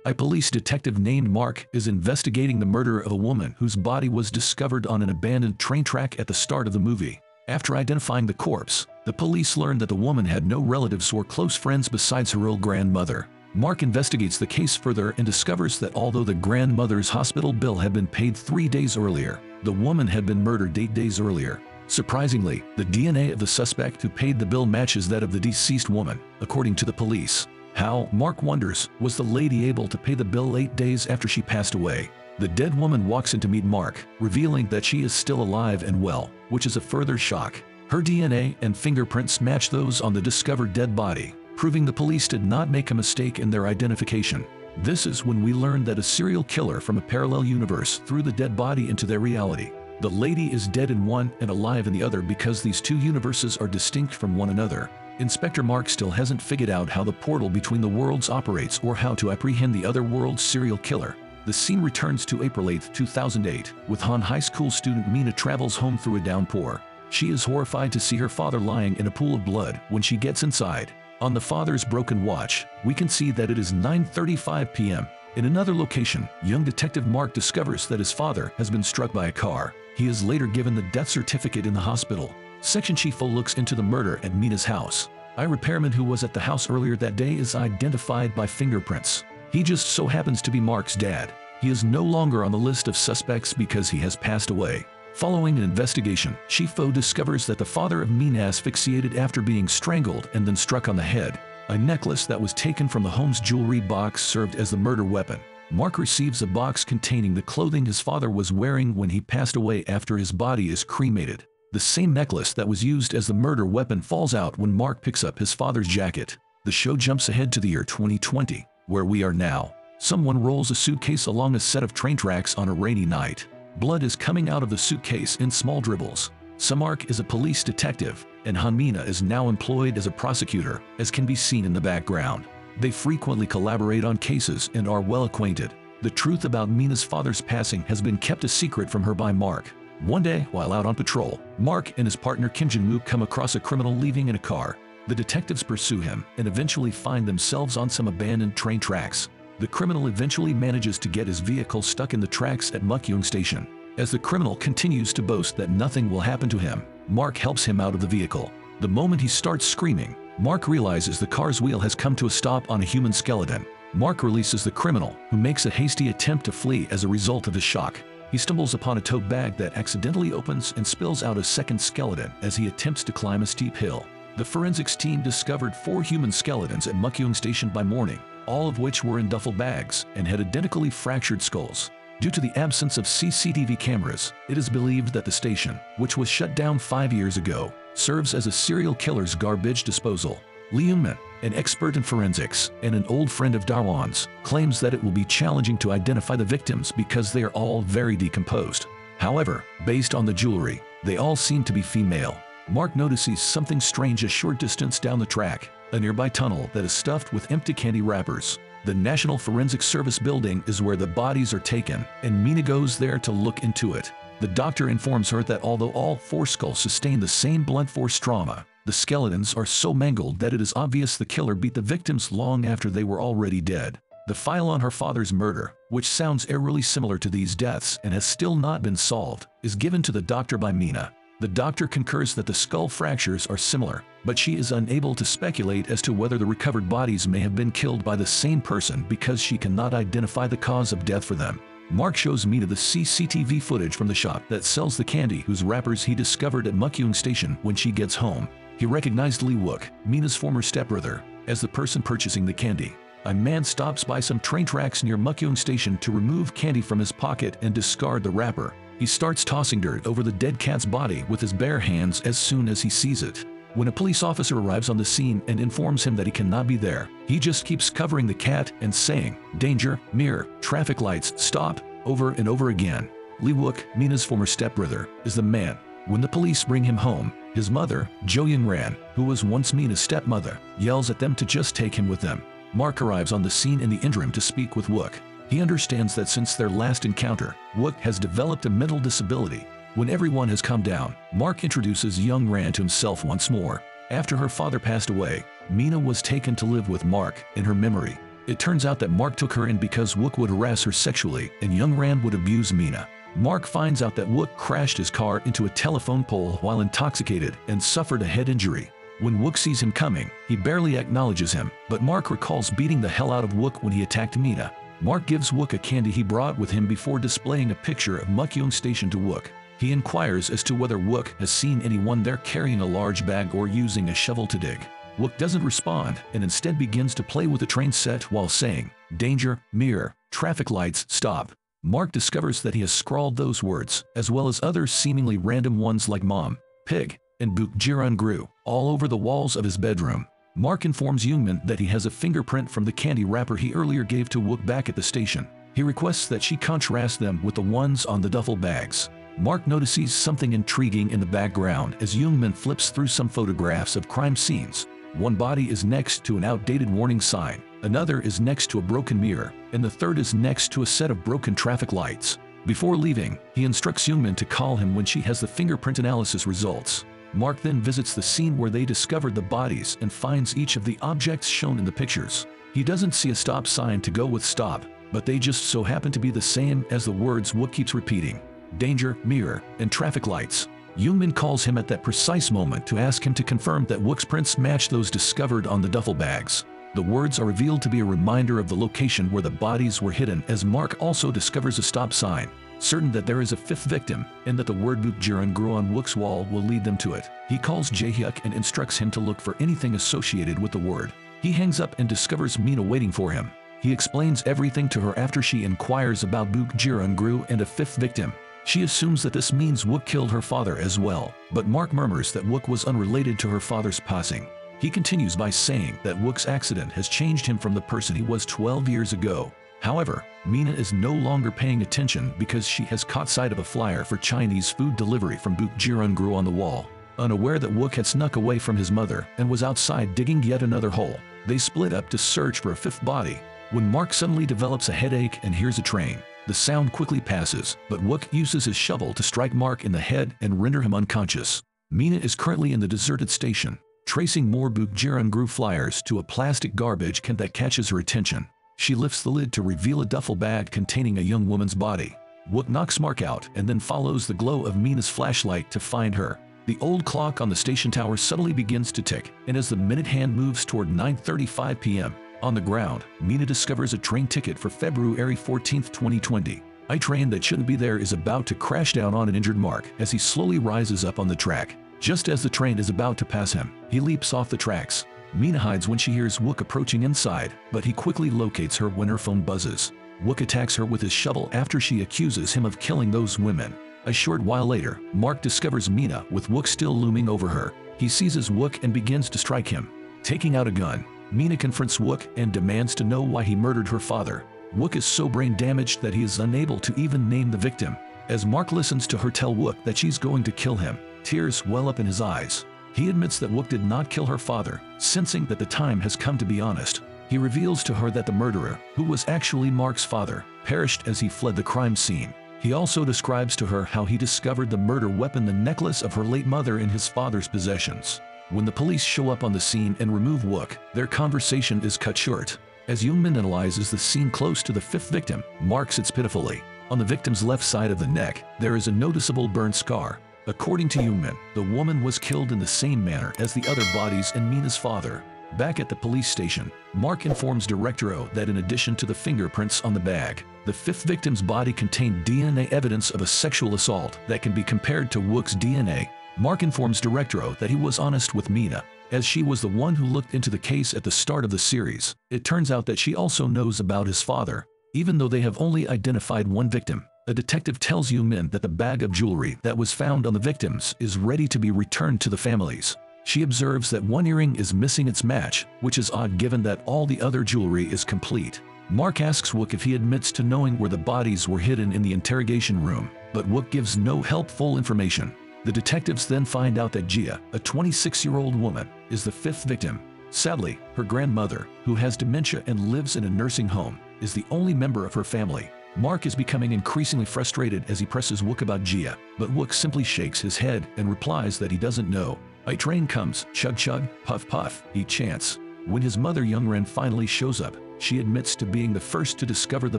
A police detective named Mark is investigating the murder of a woman whose body was discovered on an abandoned train track at the start of the movie. After identifying the corpse, the police learned that the woman had no relatives or close friends besides her old grandmother. Mark investigates the case further and discovers that although the grandmother's hospital bill had been paid 3 days earlier, the woman had been murdered 8 days earlier. Surprisingly, the DNA of the suspect who paid the bill matches that of the deceased woman, according to the police. How, Mark wonders, was the lady able to pay the bill 8 days after she passed away? The dead woman walks in to meet Mark, revealing that she is still alive and well, which is a further shock. Her DNA and fingerprints match those on the discovered dead body, proving the police did not make a mistake in their identification. This is when we learn that a serial killer from a parallel universe threw the dead body into their reality. The lady is dead in one and alive in the other because these two universes are distinct from one another. Inspector Mark still hasn't figured out how the portal between the worlds operates or how to apprehend the other world's serial killer. The scene returns to April 8, 2008, with Han high school student Mina travels home through a downpour. She is horrified to see her father lying in a pool of blood when she gets inside. On the father's broken watch, we can see that it is 9:35 p.m. In another location, young detective Mark discovers that his father has been struck by a car. He is later given the death certificate in the hospital. Section Chief O looks into the murder at Mina's house. A repairman who was at the house earlier that day is identified by fingerprints. He just so happens to be Mark's dad. He is no longer on the list of suspects because he has passed away. Following an investigation, Chief O discovers that the father of Mina asphyxiated after being strangled and then struck on the head. A necklace that was taken from the home's jewelry box served as the murder weapon. Mark receives a box containing the clothing his father was wearing when he passed away after his body is cremated. The same necklace that was used as the murder weapon falls out when Mark picks up his father's jacket. The show jumps ahead to the year 2020, where we are now. Someone rolls a suitcase along a set of train tracks on a rainy night. Blood is coming out of the suitcase in small dribbles. Mark is a police detective, and Mina is now employed as a prosecutor, as can be seen in the background. They frequently collaborate on cases and are well acquainted. The truth about Mina's father's passing has been kept a secret from her by Mark. One day, while out on patrol, Mark and his partner Kim Jin-woo come across a criminal leaving in a car. The detectives pursue him and eventually find themselves on some abandoned train tracks. The criminal eventually manages to get his vehicle stuck in the tracks at Mukkyung Station. As the criminal continues to boast that nothing will happen to him, Mark helps him out of the vehicle. The moment he starts screaming, Mark realizes the car's wheel has come to a stop on a human skeleton. Mark releases the criminal, who makes a hasty attempt to flee as a result of the shock. He stumbles upon a tote bag that accidentally opens and spills out a second skeleton as he attempts to climb a steep hill. The forensics team discovered 4 human skeletons at Mukkyung Station by morning, all of which were in duffel bags and had identically fractured skulls. Due to the absence of CCTV cameras, it is believed that the station, which was shut down 5 years ago, serves as a serial killer's garbage disposal. Lee Eun-min, an expert in forensics and an old friend of Darwin's, claims that it will be challenging to identify the victims because they are all very decomposed. However, based on the jewelry, they all seem to be female. Mark notices something strange a short distance down the track, a nearby tunnel that is stuffed with empty candy wrappers. The National Forensic Service building is where the bodies are taken, and Mina goes there to look into it. The doctor informs her that although all 4 skulls sustain the same blunt force trauma, the skeletons are so mangled that it is obvious the killer beat the victims long after they were already dead. The file on her father's murder, which sounds eerily similar to these deaths and has still not been solved, is given to the doctor by Mina. The doctor concurs that the skull fractures are similar, but she is unable to speculate as to whether the recovered bodies may have been killed by the same person because she cannot identify the cause of death for them. Mark shows Mina the CCTV footage from the shop that sells the candy whose wrappers he discovered at Mukkyung Station when she gets home. He recognized Lee Wook, Mina's former stepbrother, as the person purchasing the candy. A man stops by some train tracks near Mukkyung Station to remove candy from his pocket and discard the wrapper. He starts tossing dirt over the dead cat's body with his bare hands as soon as he sees it. When a police officer arrives on the scene and informs him that he cannot be there, he just keeps covering the cat and saying, "Danger, mirror, traffic lights, stop," over and over again. Lee Wook, Mina's former stepbrother, is the man. When the police bring him home, his mother, Jo Young-ran, who was once Mina's stepmother, yells at them to just take him with them. Mark arrives on the scene in the interim to speak with Wook. He understands that since their last encounter, Wook has developed a mental disability. When everyone has calmed down, Mark introduces Young-ran to himself once more. After her father passed away, Mina was taken to live with Mark in her memory. It turns out that Mark took her in because Wook would harass her sexually and Young Rand would abuse Mina. Mark finds out that Wook crashed his car into a telephone pole while intoxicated and suffered a head injury. When Wook sees him coming, he barely acknowledges him, but Mark recalls beating the hell out of Wook when he attacked Mina. Mark gives Wook a candy he brought with him before displaying a picture of Mukyoung Station to Wook. He inquires as to whether Wook has seen anyone there carrying a large bag or using a shovel to dig. Wook doesn't respond and instead begins to play with the train set while saying, "Danger, mirror, traffic lights, stop." Mark discovers that he has scrawled those words, as well as other seemingly random ones like mom, pig, and Buk Jiran Gru, all over the walls of his bedroom. Mark informs Youngmin that he has a fingerprint from the candy wrapper he earlier gave to Wook back at the station. He requests that she contrast them with the ones on the duffel bags. Mark notices something intriguing in the background as Youngmin flips through some photographs of crime scenes. One body is next to an outdated warning sign, another is next to a broken mirror, and the third is next to a set of broken traffic lights. Before leaving, he instructs Youngmin to call him when she has the fingerprint analysis results. Mark then visits the scene where they discovered the bodies and finds each of the objects shown in the pictures. He doesn't see a stop sign to go with stop, but they just so happen to be the same as the words Wook keeps repeating: danger, mirror, and traffic lights. Youngmin calls him at that precise moment to ask him to confirm that Wook's prints match those discovered on the duffel bags. The words are revealed to be a reminder of the location where the bodies were hidden, as Mark also discovers a stop sign. Certain that there is a fifth victim, and that the word Buk Jiran Gru on Wook's wall will lead them to it. He calls Jae-hyuk and instructs him to look for anything associated with the word. He hangs up and discovers Mina waiting for him. He explains everything to her after she inquires about Buk Jiran Gru and a fifth victim. She assumes that this means Wook killed her father as well, but Mark murmurs that Wook was unrelated to her father's passing. He continues by saying that Wook's accident has changed him from the person he was 12 years ago. However, Mina is no longer paying attention because she has caught sight of a flyer for Chinese food delivery from Buk Jiran Gru on the wall. Unaware that Wook had snuck away from his mother and was outside digging yet another hole, they split up to search for a fifth body. When Mark suddenly develops a headache and hears a train, the sound quickly passes, but Wook uses his shovel to strike Mark in the head and render him unconscious. Mina is currently in the deserted station, tracing more Buk Jiran Gru flyers to a plastic garbage can that catches her attention. She lifts the lid to reveal a duffel bag containing a young woman's body. Wook knocks Mark out and then follows the glow of Mina's flashlight to find her. The old clock on the station tower suddenly begins to tick, and as the minute hand moves toward 9:35 p.m., on the ground, Mina discovers a train ticket for February 14, 2020. A train that shouldn't be there is about to crash down on an injured Mark as he slowly rises up on the track. Just as the train is about to pass him, he leaps off the tracks. Mina hides when she hears Wook approaching inside, but he quickly locates her when her phone buzzes. Wook attacks her with his shovel after she accuses him of killing those women. A short while later, Mark discovers Mina with Wook still looming over her. He seizes Wook and begins to strike him. Taking out a gun, Mina confronts Wook and demands to know why he murdered her father. Wook is so brain damaged that he is unable to even name the victim. As Mark listens to her tell Wook that she's going to kill him, tears well up in his eyes. He admits that Wook did not kill her father, sensing that the time has come to be honest. He reveals to her that the murderer, who was actually Mark's father, perished as he fled the crime scene. He also describes to her how he discovered the murder weapon, the necklace of her late mother, in his father's possessions. When the police show up on the scene and remove Wook, their conversation is cut short. As Youngmin analyzes the scene close to the fifth victim, Mark sits pitifully. On the victim's left side of the neck, there is a noticeable burn scar. According to Youngmin, the woman was killed in the same manner as the other bodies and Mina's father. Back at the police station, Mark informs Director O that in addition to the fingerprints on the bag, the fifth victim's body contained DNA evidence of a sexual assault that can be compared to Wook's DNA. Mark informs Director O that he was honest with Mina, as she was the one who looked into the case at the start of the series. It turns out that she also knows about his father. Even though they have only identified one victim, a detective tells Youngmin that the bag of jewelry that was found on the victims is ready to be returned to the families. She observes that one earring is missing its match, which is odd given that all the other jewelry is complete. Mark asks Wook if he admits to knowing where the bodies were hidden in the interrogation room, but Wook gives no helpful information. The detectives then find out that Jia, a 26-year-old woman, is the fifth victim. Sadly, her grandmother, who has dementia and lives in a nursing home, is the only member of her family. Mark is becoming increasingly frustrated as he presses Wook about Jia, but Wook simply shakes his head and replies that he doesn't know. A train comes, chug chug, puff puff, he chants. When his mother Youngren finally shows up, she admits to being the first to discover the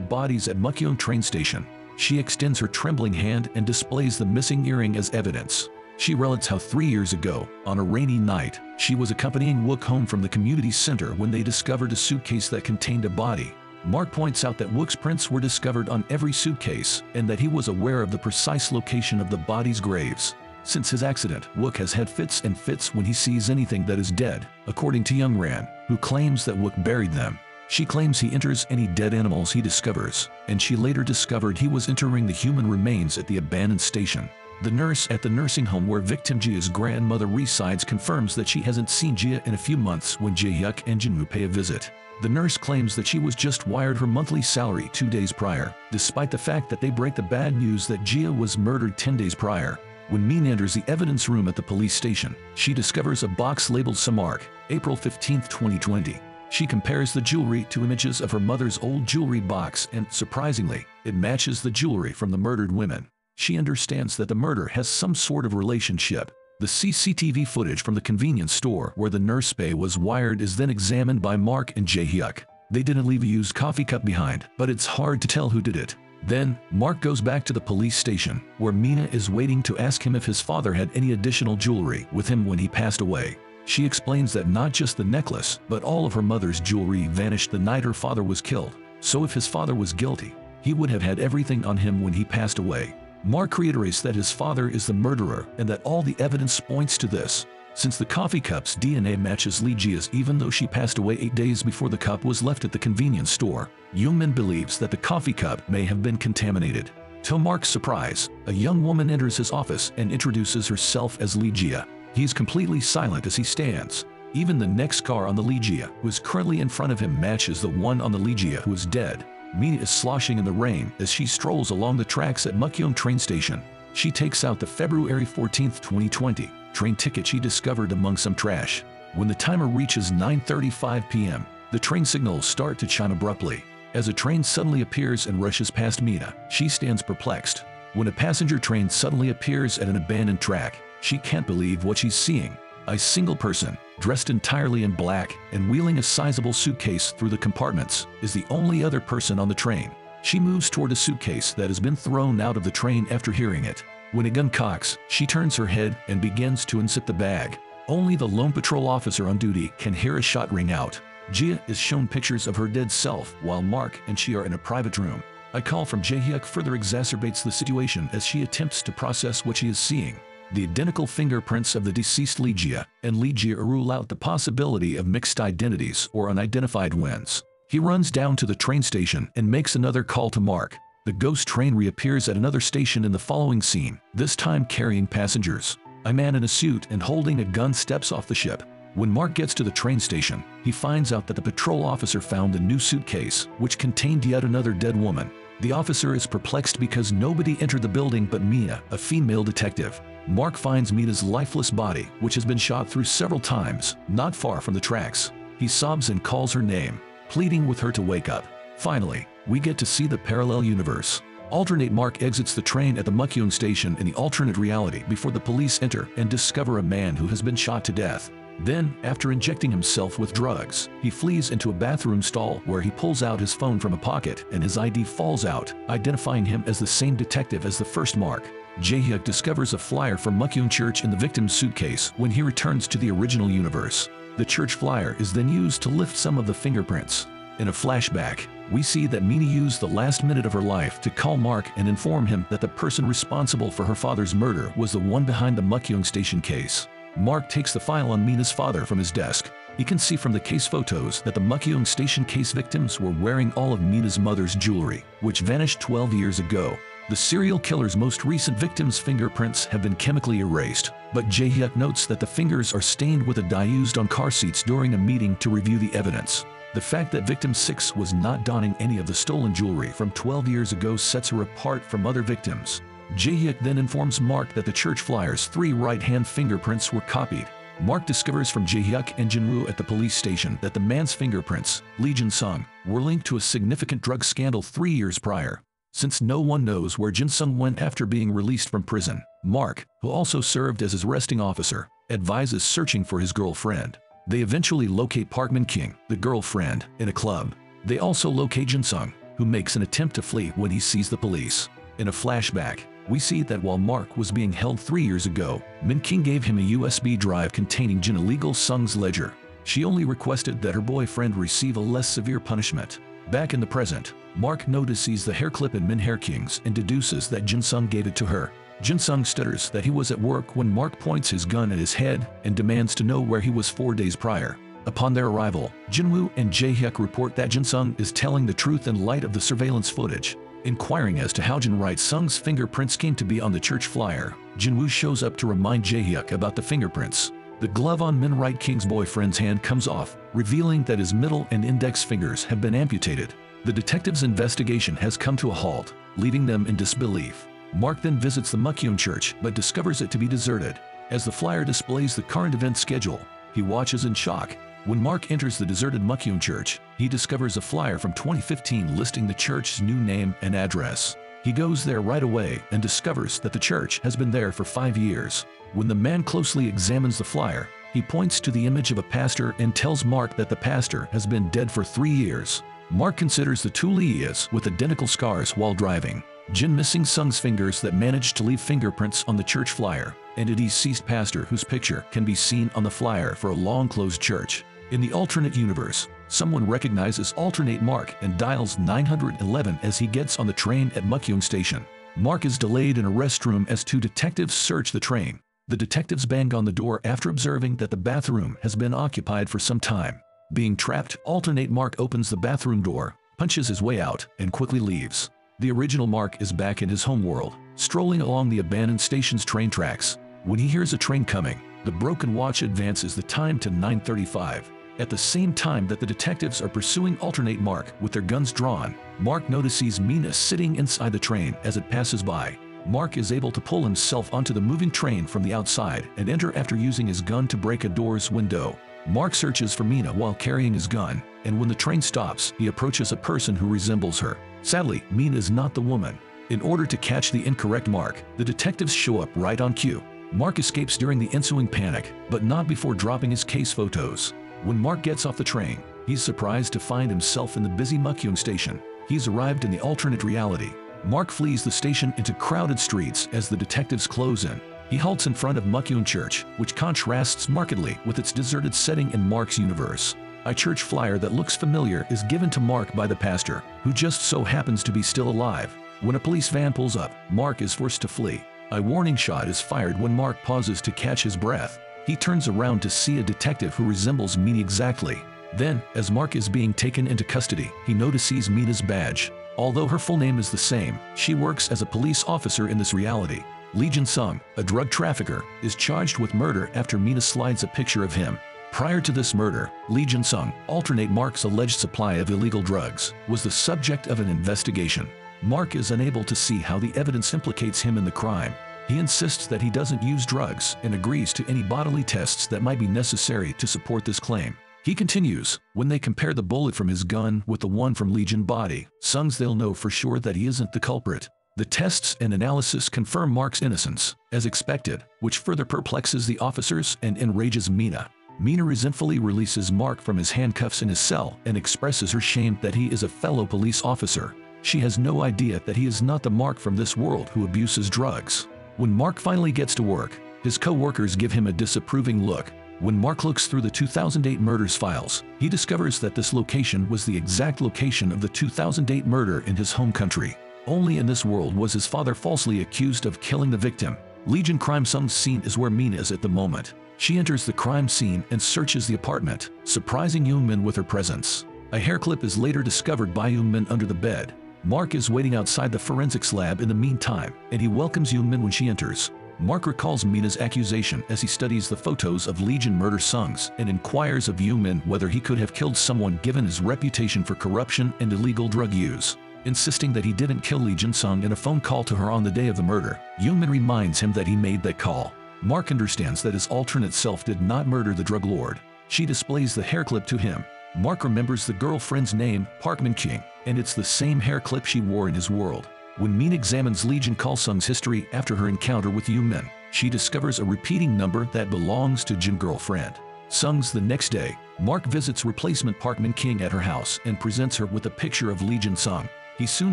bodies at Mukyeong train station. She extends her trembling hand and displays the missing earring as evidence. She relates how 3 years ago, on a rainy night, she was accompanying Wook home from the community center when they discovered a suitcase that contained a body. Mark points out that Wook's prints were discovered on every suitcase and that he was aware of the precise location of the bodies' graves. Since his accident, Wook has had fits and fits when he sees anything that is dead, according to Youngran, who claims that Wook buried them. She claims he enters any dead animals he discovers, and she later discovered he was entering the human remains at the abandoned station. The nurse at the nursing home where victim Jia's grandmother resides confirms that she hasn't seen Jia in a few months when Jae-hyuk and Jinwoo pay a visit. The nurse claims that she was just wired her monthly salary 2 days prior, despite the fact that they break the bad news that Jia was murdered 10 days prior. When Min enters the evidence room at the police station, she discovers a box labeled Samark, April 15, 2020. She compares the jewelry to images of her mother's old jewelry box and, surprisingly, it matches the jewelry from the murdered women. She understands that the murder has some sort of relationship. The CCTV footage from the convenience store where the nurse bay was wired is then examined by Mark and Jae-hyuk. They didn't leave a used coffee cup behind, but it's hard to tell who did it. Then, Mark goes back to the police station, where Mina is waiting to ask him if his father had any additional jewelry with him when he passed away. She explains that not just the necklace, but all of her mother's jewelry vanished the night her father was killed. So if his father was guilty, he would have had everything on him when he passed away. Mark reiterates that his father is the murderer and that all the evidence points to this. Since the coffee cup's DNA matches Lee Jia's even though she passed away 8 days before the cup was left at the convenience store, Youngmin believes that the coffee cup may have been contaminated. To Mark's surprise, a young woman enters his office and introduces herself as Lee Jia. He's completely silent as he stands. Even the next car on the Lee Jia, who is currently in front of him, matches the one on the Lee Jia who is dead. Mina is sloshing in the rain as she strolls along the tracks at Mukyeong train station. She takes out the February 14, 2020 train ticket she discovered among some trash. When the timer reaches 9:35 p.m., the train signals start to chime abruptly. As a train suddenly appears and rushes past Mina, she stands perplexed. When a passenger train suddenly appears at an abandoned track, she can't believe what she's seeing. A single person, dressed entirely in black and wheeling a sizable suitcase through the compartments, is the only other person on the train. She moves toward a suitcase that has been thrown out of the train after hearing it. When a gun cocks, she turns her head and begins to unzip the bag. Only the lone patrol officer on duty can hear a shot ring out. Jia is shown pictures of her dead self while Mark and she are in a private room. A call from Jae-hyuk further exacerbates the situation as she attempts to process what she is seeing. The identical fingerprints of the deceased Lee Jia and Lee Jia rule out the possibility of mixed identities or unidentified wins. He runs down to the train station and makes another call to Mark. The ghost train reappears at another station in the following scene, this time carrying passengers. A man in a suit and holding a gun steps off the ship. When Mark gets to the train station, he finds out that the patrol officer found a new suitcase, which contained yet another dead woman. The officer is perplexed because nobody entered the building but Mina, a female detective. Mark finds Mina's lifeless body, which has been shot through several times, not far from the tracks. He sobs and calls her name, pleading with her to wake up. Finally, we get to see the parallel universe. Alternate Mark exits the train at the Mukyeong station in the alternate reality before the police enter and discover a man who has been shot to death. Then, after injecting himself with drugs, he flees into a bathroom stall where he pulls out his phone from a pocket and his ID falls out, identifying him as the same detective as the first Mark. Jae-hyuk discovers a flyer from Mukyeong Church in the victim's suitcase when he returns to the original universe. The church flyer is then used to lift some of the fingerprints. In a flashback, we see that Mina used the last minute of her life to call Mark and inform him that the person responsible for her father's murder was the one behind the Mukyeong station case. Mark takes the file on Mina's father from his desk. He can see from the case photos that the Mukyeong station case victims were wearing all of Mina's mother's jewelry, which vanished 12 years ago. The serial killer's most recent victim's fingerprints have been chemically erased, but Jae-hyuk notes that the fingers are stained with a dye used on car seats during a meeting to review the evidence. The fact that victim 6 was not donning any of the stolen jewelry from 12 years ago sets her apart from other victims. Jae-hyuk then informs Mark that the church flyer's 3 right-hand fingerprints were copied. Mark discovers from Jae-hyuk and Jinwoo at the police station that the man's fingerprints, Lee Jin-sung, were linked to a significant drug scandal 3 years prior. Since no one knows where Jin-sung went after being released from prison, Mark, who also served as his arresting officer, advises searching for his girlfriend. They eventually locate Park Min-king, the girlfriend, in a club. They also locate Jin Sung, who makes an attempt to flee when he sees the police. In a flashback, we see that while Mark was being held 3 years ago, Min King gave him a USB drive containing Jin illegal Sung's ledger. She only requested that her boyfriend receive a less severe punishment. Back in the present, Mark notices the hair clip in Min Hair King's and deduces that Jin Sung gave it to her. Jin Sung stutters that he was at work when Mark points his gun at his head and demands to know where he was 4 days prior. Upon their arrival, Jinwoo and Jae-hyuk report that Jin Sung is telling the truth in light of the surveillance footage. Inquiring as to how Jin Wright Sung's fingerprints came to be on the church flyer, Jinwoo shows up to remind Jae-hyuk about the fingerprints. The glove on Min Wright King's boyfriend's hand comes off, revealing that his middle and index fingers have been amputated. The detective's investigation has come to a halt, leaving them in disbelief. Mark then visits the Mukkyun church but discovers it to be deserted. As the flyer displays the current event schedule, he watches in shock. When Mark enters the deserted Mukkyun church, he discovers a flyer from 2015 listing the church's new name and address. He goes there right away and discovers that the church has been there for 5 years. When the man closely examines the flyer, he points to the image of a pastor and tells Mark that the pastor has been dead for 3 years. Mark considers the two Leas with identical scars while driving. Jin missing Sung's fingers that managed to leave fingerprints on the church flyer, and a deceased pastor whose picture can be seen on the flyer for a long-closed church. In the alternate universe, someone recognizes alternate Mark and dials 911 as he gets on the train at Mukkyun Station. Mark is delayed in a restroom as two detectives search the train. The detectives bang on the door after observing that the bathroom has been occupied for some time. Being trapped, alternate Mark opens the bathroom door, punches his way out, and quickly leaves. The original Mark is back in his homeworld, strolling along the abandoned station's train tracks. When he hears a train coming, the broken watch advances the time to 9:35. At the same time that the detectives are pursuing alternate Mark with their guns drawn, Mark notices Mina sitting inside the train as it passes by. Mark is able to pull himself onto the moving train from the outside and enter after using his gun to break a door's window. Mark searches for Mina while carrying his gun, and when the train stops, he approaches a person who resembles her. Sadly, Mina is not the woman. In order to catch the incorrect Mark, the detectives show up right on cue. Mark escapes during the ensuing panic, but not before dropping his case photos. When Mark gets off the train, he's surprised to find himself in the busy Mukkyun station. He's arrived in the alternate reality. Mark flees the station into crowded streets as the detectives close in. He halts in front of Mukkyun Church, which contrasts markedly with its deserted setting in Mark's universe. A church flyer that looks familiar is given to Mark by the pastor, who just so happens to be still alive. When a police van pulls up, Mark is forced to flee. A warning shot is fired when Mark pauses to catch his breath. He turns around to see a detective who resembles Mina exactly. Then, as Mark is being taken into custody, he notices Mina's badge. Although her full name is the same, she works as a police officer in this reality. Lee Jin-sung, a drug trafficker, is charged with murder after Mina slides a picture of him. Prior to this murder, Lee Jin-sung, alternate Mark's alleged supply of illegal drugs, was the subject of an investigation. Mark is unable to see how the evidence implicates him in the crime. He insists that he doesn't use drugs and agrees to any bodily tests that might be necessary to support this claim. He continues, when they compare the bullet from his gun with the one from Legion body, Sung's, they'll know for sure that he isn't the culprit. The tests and analysis confirm Mark's innocence, as expected, which further perplexes the officers and enrages Mina. Mina resentfully releases Mark from his handcuffs in his cell and expresses her shame that he is a fellow police officer. She has no idea that he is not the Mark from this world who abuses drugs. When Mark finally gets to work, his co-workers give him a disapproving look. When Mark looks through the 2008 murders files, he discovers that this location was the exact location of the 2008 murder in his home country. Only in this world was his father falsely accused of killing the victim. Legion crime scene is where Mina is at the moment. She enters the crime scene and searches the apartment, surprising Yoon-min with her presence. A hair clip is later discovered by Yoon-min under the bed. Mark is waiting outside the forensics lab in the meantime, and he welcomes Yoon-min when she enters. Mark recalls Mina's accusation as he studies the photos of Legion murder songs and inquires of Yoon-min whether he could have killed someone given his reputation for corruption and illegal drug use. Insisting that he didn't kill Lee Jin-sung in a phone call to her on the day of the murder, Yoon-min reminds him that he made that call. Mark understands that his alternate self did not murder the drug lord. She displays the hair clip to him. Mark remembers the girlfriend's name, Park Min-king, and it's the same hair clip she wore in his world. When Min examines Legion Kal-sung's history after her encounter with Yoon-min, she discovers a repeating number that belongs to Jin girlfriend. Sung's the next day, Mark visits replacement Park Min-king at her house and presents her with a picture of Lee Jin-sung. He soon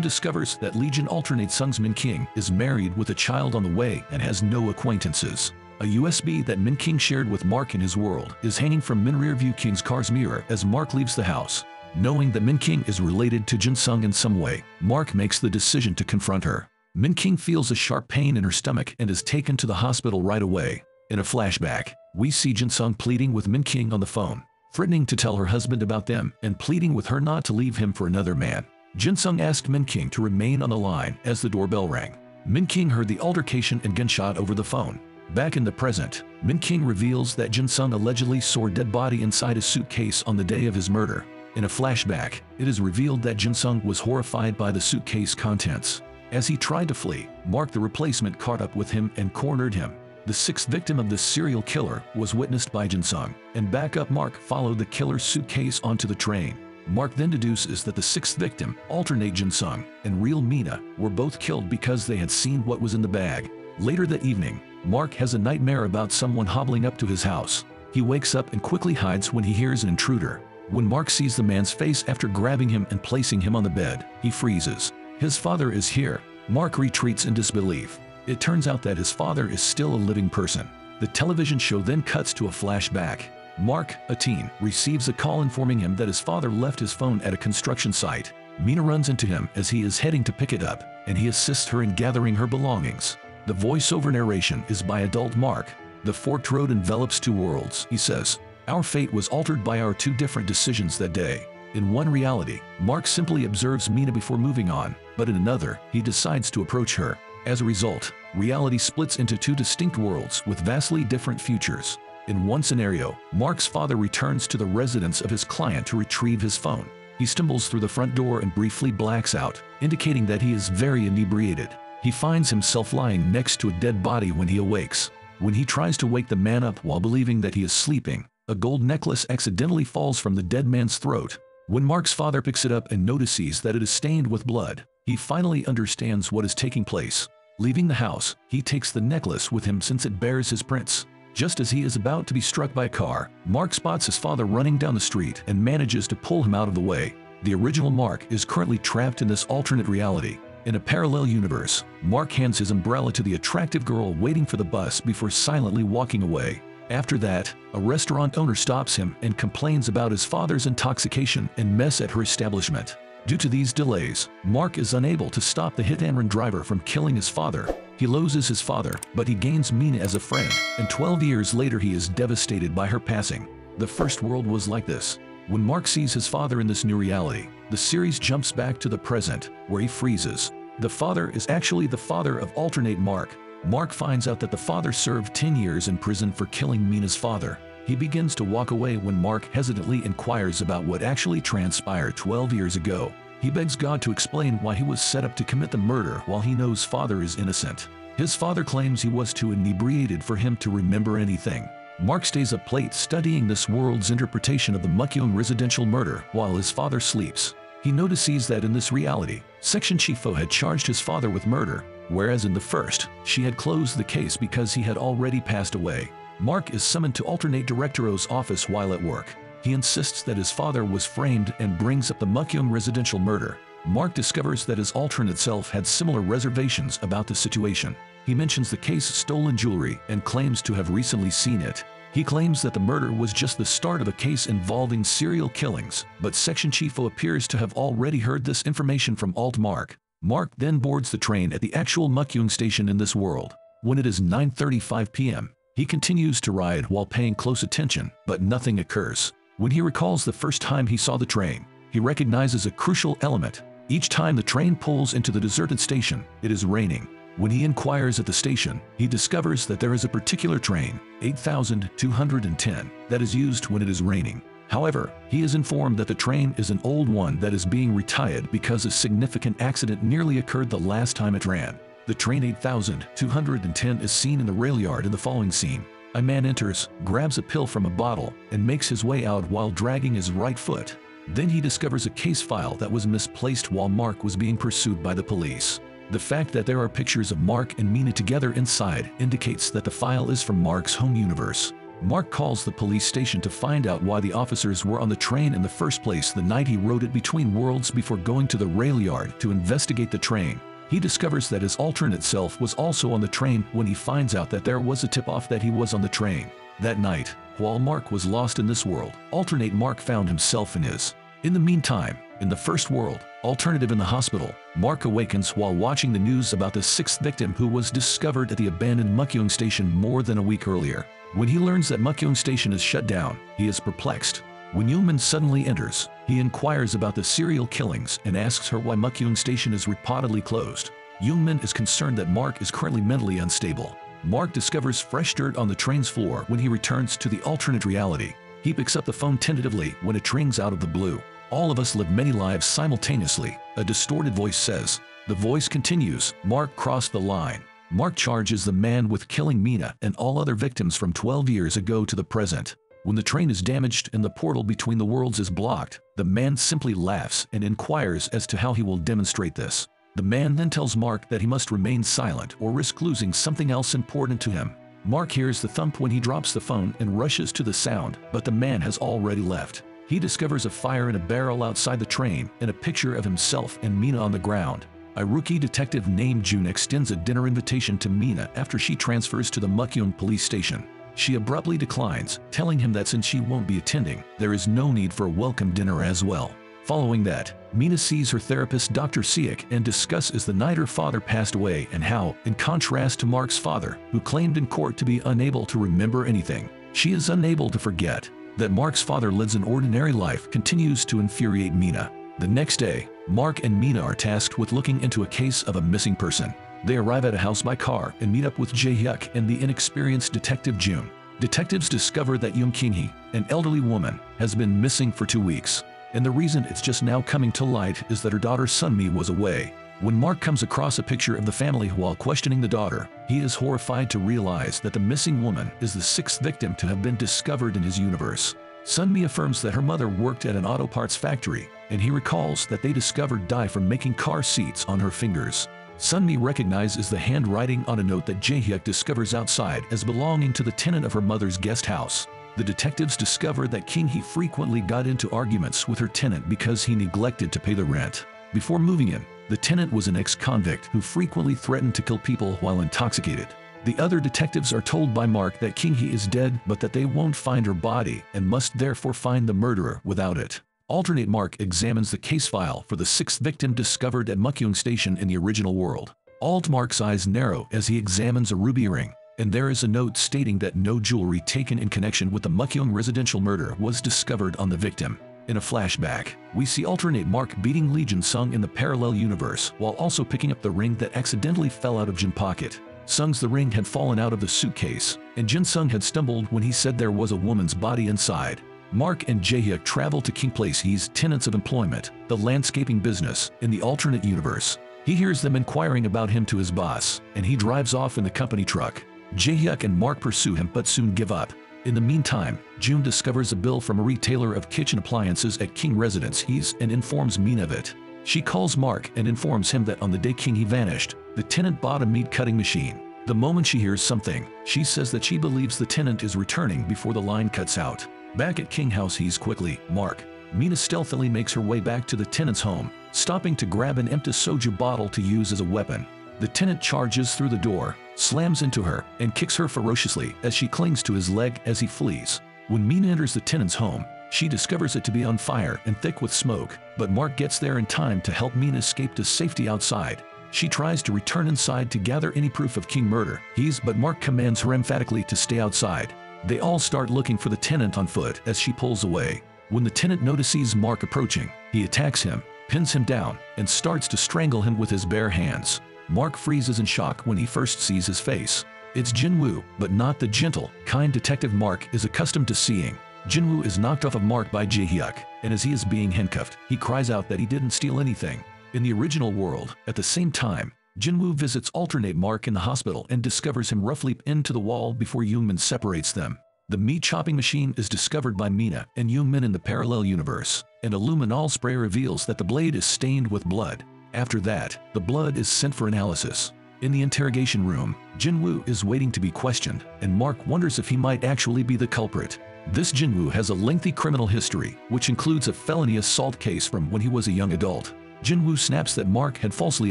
discovers that Lee Jin alternate Sung's Min-king is married with a child on the way and has no acquaintances. A USB that Min-king shared with Mark in his world is hanging from Min rear-view King's car's mirror as Mark leaves the house. Knowing that Min-king is related to Jin-sung in some way, Mark makes the decision to confront her. Min-king feels a sharp pain in her stomach and is taken to the hospital right away. In a flashback, we see Jin-sung pleading with Min-king on the phone, threatening to tell her husband about them and pleading with her not to leave him for another man. Jin-sung asked Min-king to remain on the line as the doorbell rang. Min-king heard the altercation and gunshot over the phone. Back in the present, Min-king reveals that Jin-sung allegedly saw a dead body inside a suitcase on the day of his murder. In a flashback, it is revealed that Jin-sung was horrified by the suitcase contents. As he tried to flee, Mark the replacement caught up with him and cornered him. The sixth victim of this serial killer was witnessed by Jin-sung, and backup Mark followed the killer's suitcase onto the train. Mark then deduces that the sixth victim, alternate Jin-sung, and real Mina, were both killed because they had seen what was in the bag. Later that evening, Mark has a nightmare about someone hobbling up to his house. He wakes up and quickly hides when he hears an intruder. When Mark sees the man's face after grabbing him and placing him on the bed, he freezes. His father is here. Mark retreats in disbelief. It turns out that his father is still a living person. The television show then cuts to a flashback. Mark, a teen, receives a call informing him that his father left his phone at a construction site. Mina runs into him as he is heading to pick it up, and he assists her in gathering her belongings. The voiceover narration is by adult Mark. The forked road envelops two worlds, he says. Our fate was altered by our two different decisions that day. In one reality, Mark simply observes Mina before moving on, but in another, he decides to approach her. As a result, reality splits into two distinct worlds with vastly different futures. In one scenario, Mark's father returns to the residence of his client to retrieve his phone. He stumbles through the front door and briefly blacks out, indicating that he is very inebriated. He finds himself lying next to a dead body when he awakes. When he tries to wake the man up while believing that he is sleeping, a gold necklace accidentally falls from the dead man's throat. When Mark's father picks it up and notices that it is stained with blood, he finally understands what is taking place. Leaving the house, he takes the necklace with him since it bears his prints. Just as he is about to be struck by a car, Mark spots his father running down the street and manages to pull him out of the way. The original Mark is currently trapped in this alternate reality. In a parallel universe, Mark hands his umbrella to the attractive girl waiting for the bus before silently walking away. After that, a restaurant owner stops him and complains about his father's intoxication and mess at her establishment. Due to these delays, Mark is unable to stop the hit-and-run driver from killing his father. He loses his father, but he gains Mina as a friend, and 12 years later he is devastated by her passing. The first world was like this. When Mark sees his father in this new reality, the series jumps back to the present, where he freezes. The father is actually the father of alternate Mark. Mark finds out that the father served 10 years in prison for killing Mina's father. He begins to walk away when Mark hesitantly inquires about what actually transpired 12 years ago. He begs God to explain why he was set up to commit the murder while he knows father is innocent. His father claims he was too inebriated for him to remember anything. Mark stays up late studying this world's interpretation of the Mukyoung residential murder while his father sleeps. He notices that in this reality, Section Chifo had charged his father with murder, whereas in the first, she had closed the case because he had already passed away. Mark is summoned to alternate Directoro's office while at work. He insists that his father was framed and brings up the Mukyoung residential murder. Mark discovers that his alternate self had similar reservations about the situation. He mentions the case of stolen jewelry and claims to have recently seen it. He claims that the murder was just the start of a case involving serial killings, but Section Chifo appears to have already heard this information from Alt Mark. Mark then boards the train at the actual Mukyoung station in this world. When it is 9:35 p.m., he continues to ride while paying close attention, but nothing occurs. When he recalls the first time he saw the train, he recognizes a crucial element. Each time the train pulls into the deserted station, it is raining. When he inquires at the station, he discovers that there is a particular train, 8210, that is used when it is raining. However, he is informed that the train is an old one that is being retired because a significant accident nearly occurred the last time it ran. The train 8210 is seen in the rail yard in the following scene. A man enters, grabs a pill from a bottle, and makes his way out while dragging his right foot. Then he discovers a case file that was misplaced while Mark was being pursued by the police. The fact that there are pictures of Mark and Mina together inside indicates that the file is from Mark's home universe. Mark calls the police station to find out why the officers were on the train in the first place the night he rode it between worlds before going to the rail yard to investigate the train. He discovers that his alternate self was also on the train when he finds out that there was a tip-off that he was on the train. That night, while Mark was lost in this world, alternate Mark found himself in his. In the meantime, in the first world, alternative in the hospital, Mark awakens while watching the news about the sixth victim who was discovered at the abandoned Mukyoung station more than a week earlier. When he learns that Mukyoung station is shut down, he is perplexed. When Yoonmin suddenly enters, he inquires about the serial killings and asks her why Mukyoung station is reportedly closed. Yoonmin is concerned that Mark is currently mentally unstable. Mark discovers fresh dirt on the train's floor when he returns to the alternate reality. He picks up the phone tentatively when it rings out of the blue. All of us live many lives simultaneously, a distorted voice says. The voice continues, Mark crossed the line. Mark charges the man with killing Mina and all other victims from 12 years ago to the present. When the train is damaged and the portal between the worlds is blocked, the man simply laughs and inquires as to how he will demonstrate this. The man then tells Mark that he must remain silent or risk losing something else important to him. Mark hears the thump when he drops the phone and rushes to the sound, but the man has already left. He discovers a fire in a barrel outside the train and a picture of himself and Mina on the ground. A rookie detective named June extends a dinner invitation to Mina after she transfers to the Mukyoung police station. She abruptly declines, telling him that since she won't be attending, there is no need for a welcome dinner as well. Following that, Mina sees her therapist Dr. Siak and discusses the night her father passed away and how, in contrast to Mark's father, who claimed in court to be unable to remember anything, she is unable to forget. That Mark's father lives an ordinary life continues to infuriate Mina. The next day, Mark and Mina are tasked with looking into a case of a missing person. They arrive at a house by car and meet up with Jae-hyuk and the inexperienced detective June. Detectives discover that Yoon King-hee, an elderly woman, has been missing for 2 weeks. And the reason it's just now coming to light is that her daughter Sunmi was away. When Mark comes across a picture of the family while questioning the daughter, he is horrified to realize that the missing woman is the sixth victim to have been discovered in his universe. Sunmi affirms that her mother worked at an auto parts factory, and he recalls that they discovered dye from making car seats on her fingers. Sunmi recognizes the handwriting on a note that Jae-hyuk discovers outside as belonging to the tenant of her mother's guest house. The detectives discover that King-hee frequently got into arguments with her tenant because he neglected to pay the rent. Before moving in, the tenant was an ex-convict who frequently threatened to kill people while intoxicated. The other detectives are told by Mark that King-hee is dead but that they won't find her body and must therefore find the murderer without it. Alternate Mark examines the case file for the sixth victim discovered at Mukyoung Station in the original world. Alt Mark's eyes narrow as he examines a ruby earring, and there is a note stating that no jewelry taken in connection with the Mukyoung residential murder was discovered on the victim. In a flashback, we see alternate Mark beating Lee Jin-sung in the parallel universe while also picking up the ring that accidentally fell out of Jin's pocket. Sung's the ring had fallen out of the suitcase, and Jin-sung had stumbled when he said there was a woman's body inside. Mark and Jae-hyuk travel to King Place-hee's tenants of employment, the landscaping business, in the alternate universe. He hears them inquiring about him to his boss, and he drives off in the company truck. Jae-hyuk and Mark pursue him but soon give up. In the meantime, June discovers a bill from a retailer of kitchen appliances at King Residence-hee's and informs Mina of it. She calls Mark and informs him that on the day King-hee vanished, the tenant bought a meat-cutting machine. The moment she hears something, she says that she believes the tenant is returning before the line cuts out. Back at King House he's quickly, Mark. Mina stealthily makes her way back to the tenant's home, stopping to grab an empty soju bottle to use as a weapon. The tenant charges through the door, slams into her, and kicks her ferociously as she clings to his leg as he flees. When Mina enters the tenant's home, she discovers it to be on fire and thick with smoke, but Mark gets there in time to help Mina escape to safety outside. She tries to return inside to gather any proof of King murder, but Mark commands her emphatically to stay outside. They all start looking for the tenant on foot as she pulls away. When the tenant notices Mark approaching, he attacks him, pins him down, and starts to strangle him with his bare hands. Mark freezes in shock when he first sees his face. It's Jinwoo, but not the gentle, kind detective Mark is accustomed to seeing. Jinwoo is knocked off of Mark by Jae-hyuk, and as he is being handcuffed, he cries out that he didn't steal anything. In the original world, at the same time, Jinwoo visits alternate Mark in the hospital and discovers him roughly into the wall before Yoonmin separates them. The meat chopping machine is discovered by Mina and Yoonmin in the parallel universe, and a luminol spray reveals that the blade is stained with blood. After that, the blood is sent for analysis. In the interrogation room, Jinwoo is waiting to be questioned, and Mark wonders if he might actually be the culprit. This Jinwoo has a lengthy criminal history, which includes a felony assault case from when he was a young adult. Jinwoo snaps that Mark had falsely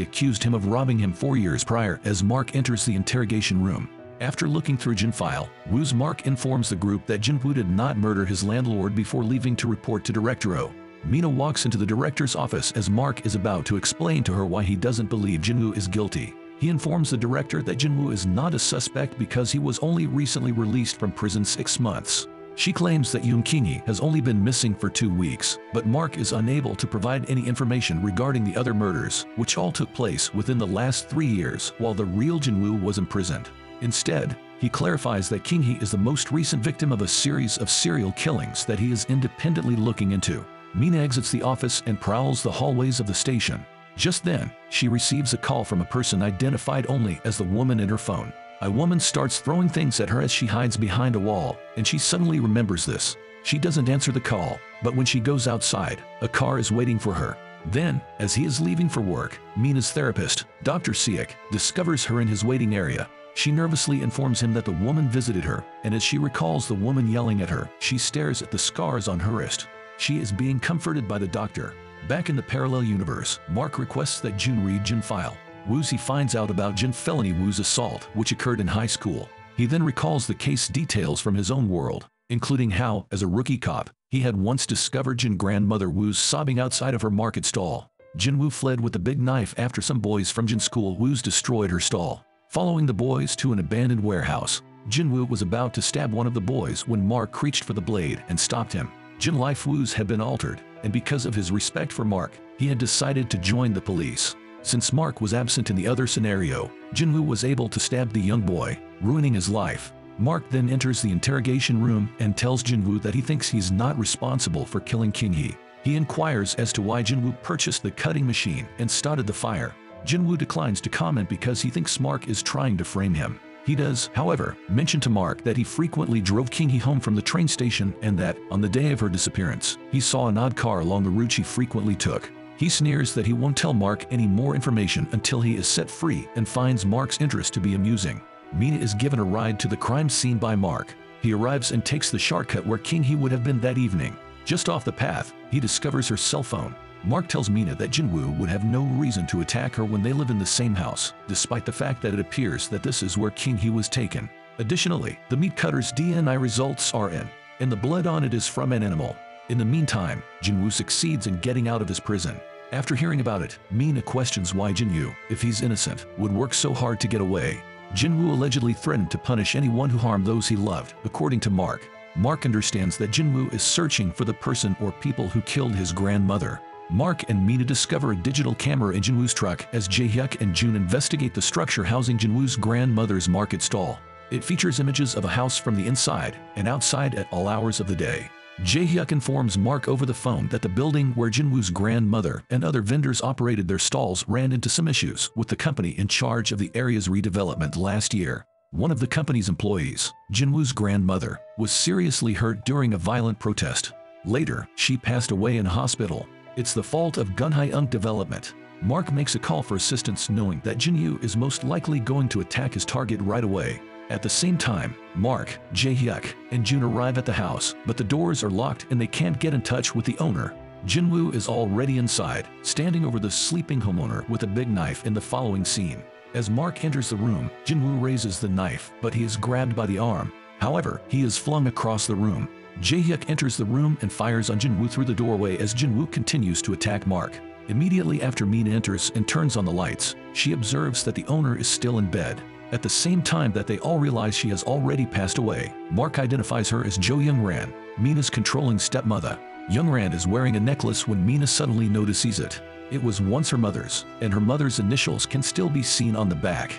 accused him of robbing him 4 years prior as Mark enters the interrogation room. After looking through Jin file, Woo's Mark informs the group that Jinwoo did not murder his landlord before leaving to report to Director O. Mina walks into the director's office as Mark is about to explain to her why he doesn't believe Jinwoo is guilty. He informs the director that Jinwoo is not a suspect because he was only recently released from prison 6 months. She claims that Yoon Kingi has only been missing for 2 weeks, but Mark is unable to provide any information regarding the other murders, which all took place within the last 3 years while the real Jinwoo was imprisoned. Instead, he clarifies that Kingi is the most recent victim of a series of serial killings that he is independently looking into. Mina exits the office and prowls the hallways of the station. Just then, she receives a call from a person identified only as the woman in her phone. A woman starts throwing things at her as she hides behind a wall, and she suddenly remembers this. She doesn't answer the call, but when she goes outside, a car is waiting for her. Then, as he is leaving for work, Mina's therapist, Dr. Siak, discovers her in his waiting area. She nervously informs him that the woman visited her, and as she recalls the woman yelling at her, she stares at the scars on her wrist. She is being comforted by the doctor. Back in the parallel universe, Mark requests that Jun read Jin file. Woozy finds out about Jin felony Woo's assault, which occurred in high school. He then recalls the case details from his own world, including how, as a rookie cop, he had once discovered Jin grandmother Woo's sobbing outside of her market stall. Jinwoo fled with a big knife after some boys from Jin school Woo's destroyed her stall. Following the boys to an abandoned warehouse, Jinwoo was about to stab one of the boys when Mark reached for the blade and stopped him. Jin life Woo's had been altered, and because of his respect for Mark, he had decided to join the police. Since Mark was absent in the other scenario, Jinwoo was able to stab the young boy, ruining his life. Mark then enters the interrogation room and tells Jinwoo that he thinks he's not responsible for killing Kingi. He inquires as to why Jinwoo purchased the cutting machine and started the fire. Jinwoo declines to comment because he thinks Mark is trying to frame him. He does, however, mention to Mark that he frequently drove Kingi home from the train station and that, on the day of her disappearance, he saw an odd car along the route she frequently took. He sneers that he won't tell Mark any more information until he is set free and finds Mark's interest to be amusing. Mina is given a ride to the crime scene by Mark. He arrives and takes the shortcut where Kingi would have been that evening. Just off the path, he discovers her cell phone. Mark tells Mina that Jinwoo would have no reason to attack her when they live in the same house, despite the fact that it appears that this is where Kingi was taken. Additionally, the meat cutter's DNA results are in, and the blood on it is from an animal. In the meantime, Jinwoo succeeds in getting out of his prison. After hearing about it, Mina questions why Jinwoo, if he's innocent, would work so hard to get away. Jinwoo allegedly threatened to punish anyone who harmed those he loved, according to Mark. Mark understands that Jinwoo is searching for the person or people who killed his grandmother. Mark and Mina discover a digital camera in Jinwoo's truck as Jae-hyuk and Jun investigate the structure housing Jinwoo's grandmother's market stall. It features images of a house from the inside and outside at all hours of the day. Jae-hyuk informs Mark over the phone that the building where Jinwoo's grandmother and other vendors operated their stalls ran into some issues with the company in charge of the area's redevelopment last year. One of the company's employees, Jinwoo's grandmother, was seriously hurt during a violent protest. Later, she passed away in a hospital. It's the fault of Gunhae-unk development. Mark makes a call for assistance knowing that Jinwoo is most likely going to attack his target right away. At the same time, Mark, Jae-hyuk, and Jun arrive at the house, but the doors are locked and they can't get in touch with the owner. Jinwoo is already inside, standing over the sleeping homeowner with a big knife in the following scene. As Mark enters the room, Jinwoo raises the knife, but he is grabbed by the arm. However, he is flung across the room. Jae-hyuk enters the room and fires on Jinwoo through the doorway as Jinwoo continues to attack Mark. Immediately after Mina enters and turns on the lights, she observes that the owner is still in bed. At the same time that they all realize she has already passed away, Mark identifies her as Jo Young-ran, Mina's controlling stepmother. Young-ran is wearing a necklace when Mina suddenly notices it. It was once her mother's, and her mother's initials can still be seen on the back.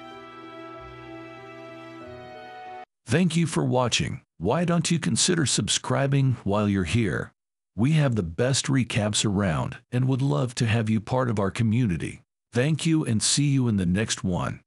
Thank you for watching. Why don't you consider subscribing while you're here? We have the best recaps around and would love to have you part of our community. Thank you and see you in the next one.